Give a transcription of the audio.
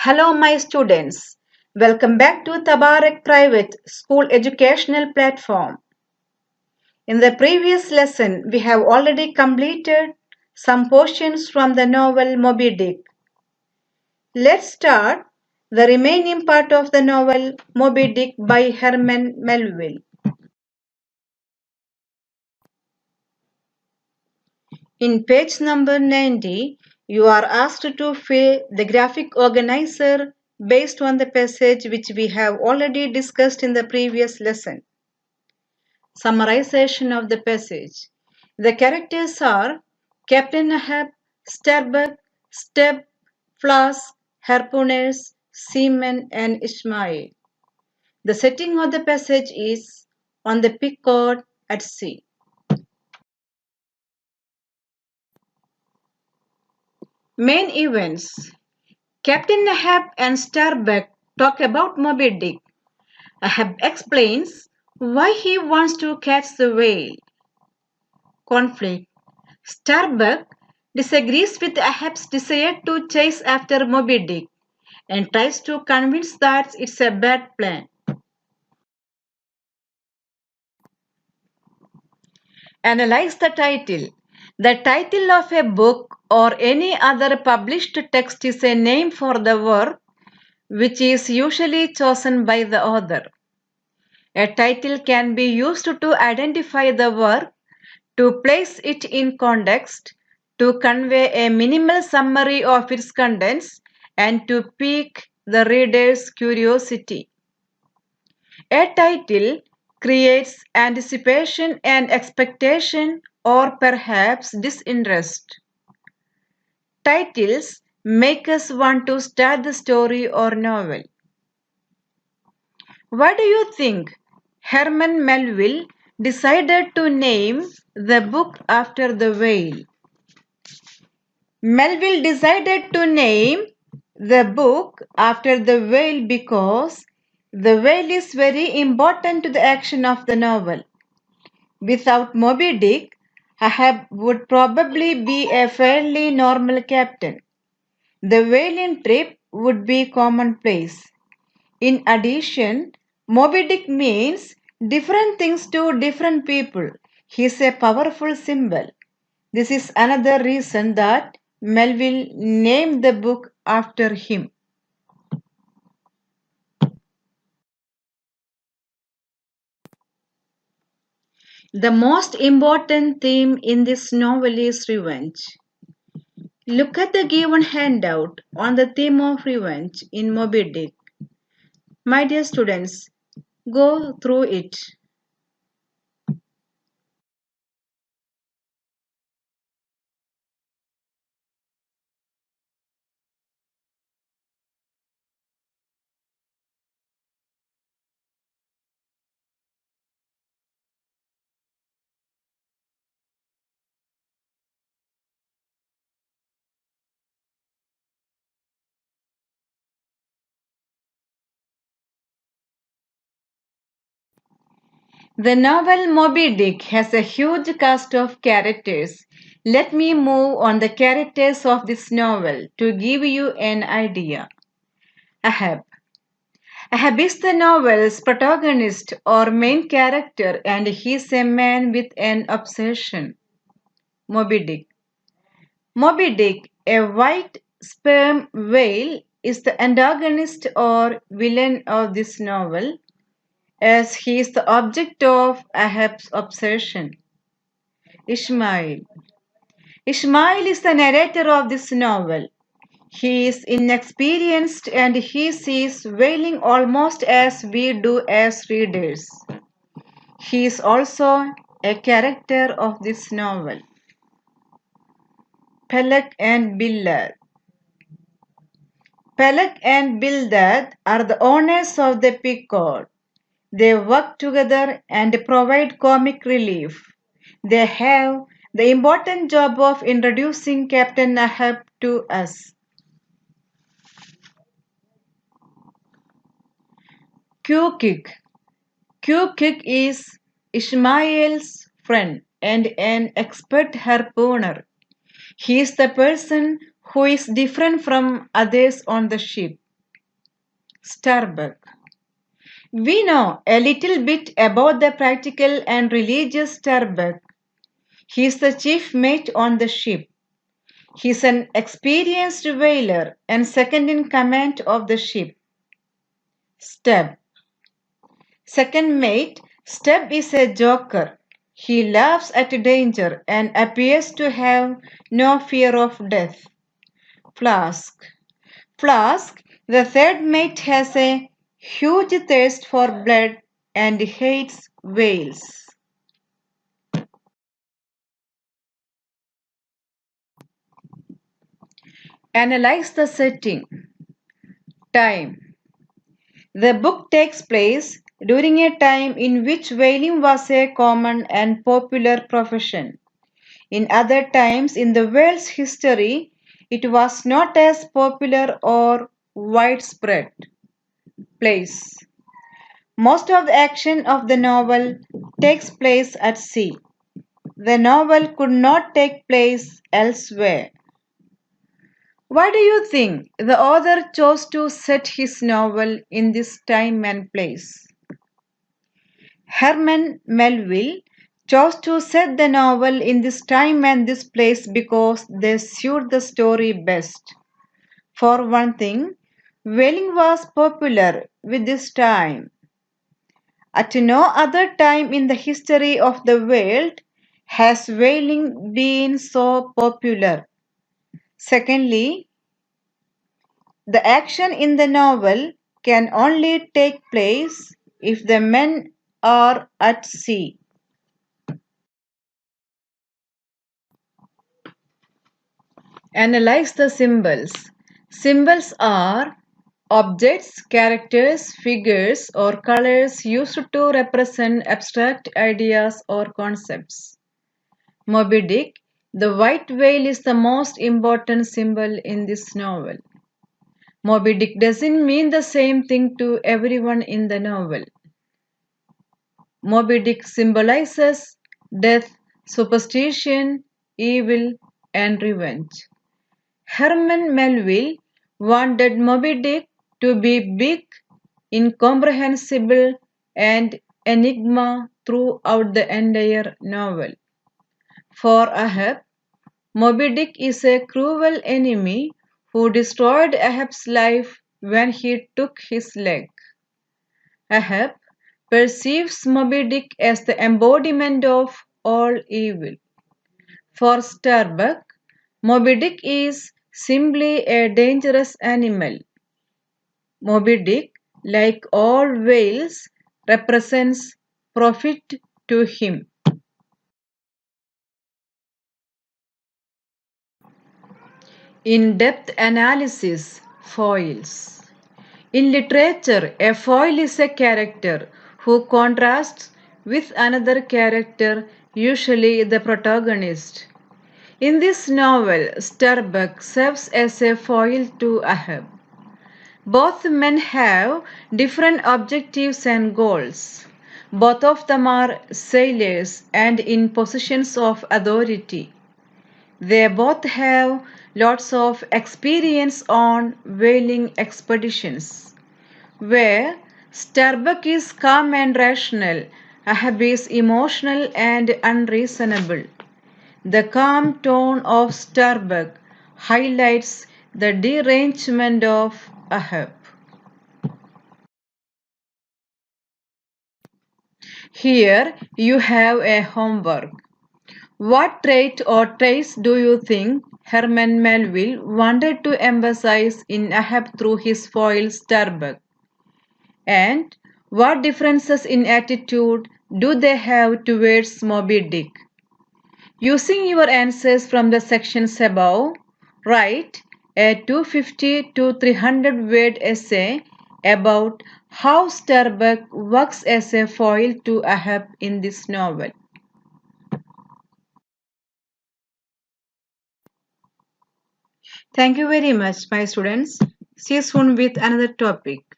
Hello, my students. Welcome back to Tabarak Private School Educational Platform. In the previous lesson, we have already completed some portions from the novel Moby Dick. Let's start the remaining part of the novel Moby Dick by Herman Melville. In page number 90, you are asked to fill the graphic organizer based on the passage which we have already discussed in the previous lesson. Summarization of the passage. The characters are Captain Ahab, Starbuck, Step, Flask, Harpooners, Seamen, and Ishmael. The setting of the passage is on the Pequod at sea. Main events. Captain Ahab and Starbuck talk about Moby Dick. Ahab explains why he wants to catch the whale. Conflict. Starbuck disagrees with Ahab's desire to chase after Moby Dick and tries to convince that it's a bad plan. Analyze the title. The title of a book or any other published text is a name for the work which is usually chosen by the author. A title can be used to identify the work, to place it in context, to convey a minimal summary of its contents, and to pique the reader's curiosity. A title creates anticipation and expectation or perhaps disinterest. Titles make us want to start the story or novel. Why do you think Herman Melville decided to name the book after the whale? Melville decided to name the book after the whale because the whale is very important to the action of the novel. Without Moby Dick, Ahab would probably be a fairly normal captain. The whaling trip would be commonplace. In addition, Moby Dick means different things to different people. He is a powerful symbol. This is another reason that Melville named the book after him. The most important theme in this novel is revenge. Look at the given handout on the theme of revenge in Moby Dick. My dear students, go through it. The novel Moby Dick has a huge cast of characters. Let me move on the characters of this novel to give you an idea. Ahab. Ahab is the novel's protagonist or main character and he is a man with an obsession. Moby Dick. Moby Dick, a white sperm whale, is the antagonist or villain of this novel as he is the object of Ahab's obsession. Ishmael. Ishmael is the narrator of this novel. He is inexperienced and he sees whaling almost as we do as readers. He is also a character of this novel. Peleg and Bildad. Peleg and Bildad are the owners of the Pequod. They work together and provide comic relief. They have the important job of introducing Captain Ahab to us. Q-Kick. Q-Kick is Ishmael's friend and an expert harpooner. He is the person who is different from others on the ship. Starbuck. We know a little bit about the practical and religious Starbuck. He is the chief mate on the ship. He is an experienced whaler and second in command of the ship. Stubb. Second mate, Stubb is a joker. He laughs at danger and appears to have no fear of death. Flask. Flask, the third mate, has a huge thirst for blood and hates whales. Analyze the setting. Time. The book takes place during a time in which whaling was a common and popular profession. In other times in the world's history, it was not as popular or widespread. Place. Most of the action of the novel takes place at sea. The novel could not take place elsewhere. Why do you think the author chose to set his novel in this time and place? Herman Melville chose to set the novel in this time and this place because they suit the story best. For one thing, whaling was popular with this time. At no other time in the history of the world has whaling been so popular. Secondly, the action in the novel can only take place if the men are at sea. Analyze the symbols. Symbols are objects, characters, figures, or colors used to represent abstract ideas or concepts. Moby Dick, the white whale, is the most important symbol in this novel. Moby Dick doesn't mean the same thing to everyone in the novel. Moby Dick symbolizes death, superstition, evil, and revenge. Herman Melville wanted Moby Dick to be big, incomprehensible, and enigma throughout the entire novel. For Ahab, Moby Dick is a cruel enemy who destroyed Ahab's life when he took his leg. Ahab perceives Moby Dick as the embodiment of all evil. For Starbuck, Moby Dick is simply a dangerous animal. Moby Dick, like all whales, represents profit to him. In-depth analysis, foils. In literature, a foil is a character who contrasts with another character, usually the protagonist. In this novel, Starbuck serves as a foil to Ahab. Both men have different objectives and goals. Both of them are sailors and in positions of authority. They both have lots of experience on whaling expeditions. Where Starbuck is calm and rational, Ahab is emotional and unreasonable. The calm tone of Starbuck highlights the derangement of Ahab. Here you have a homework. What trait or traits do you think Herman Melville wanted to emphasize in Ahab through his foil Starbuck? And what differences in attitude do they have towards Moby Dick? Using your answers from the sections above, write a 250 to 300 word essay about how Starbuck works as a foil to Ahab in this novel. Thank you very much, my students. See you soon with another topic.